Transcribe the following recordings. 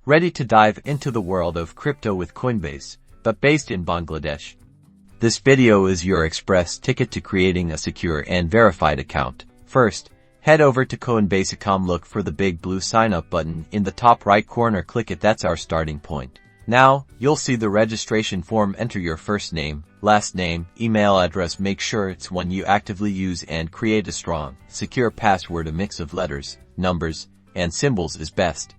Ready to dive into the world of crypto with Coinbase, but based in Bangladesh? This video is your express ticket to creating a secure and verified account. First, head over to Coinbase.com, look for the big blue sign up button in the top right corner, click it. That's our starting point. Now, you'll see the registration form. Enter your first name, last name, email address, make sure it's one you actively use, and create a strong, secure password. A mix of letters, numbers, and symbols is best.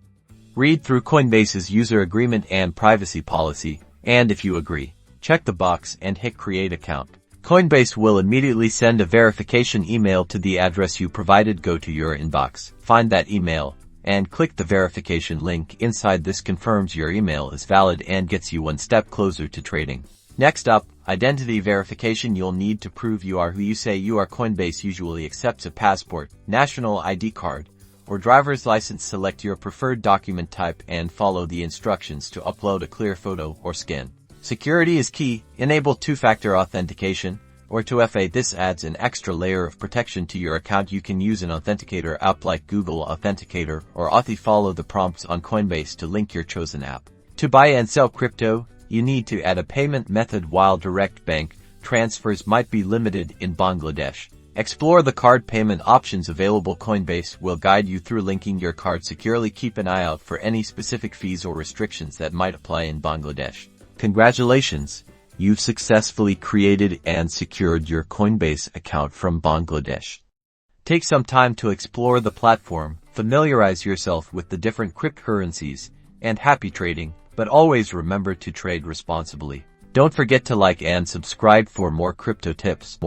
Read through Coinbase's user agreement and privacy policy, and if you agree, check the box and hit create account. Coinbase will immediately send a verification email to the address you provided. Go to your inbox, find that email, and click the verification link inside. This confirms your email is valid and gets you one step closer to trading. Next up, identity verification. You'll need to prove you are who you say you are. Coinbase usually accepts a passport, national ID card, or driver's license. Select your preferred document type and follow the instructions to upload a clear photo or scan. Security is key. Enable two-factor authentication, or 2FA. This adds an extra layer of protection to your account. You can use an authenticator app like Google Authenticator or Authy. Follow the prompts on Coinbase to link your chosen app. To buy and sell crypto, you need to add a payment method. While direct bank transfers might be limited in Bangladesh, explore the card payment options available. Coinbase will guide you through linking your card securely. Keep an eye out for any specific fees or restrictions that might apply in Bangladesh. Congratulations! You've successfully created and secured your Coinbase account from Bangladesh. Take some time to explore the platform, familiarize yourself with the different cryptocurrencies, and happy trading, but always remember to trade responsibly. Don't forget to like and subscribe for more crypto tips.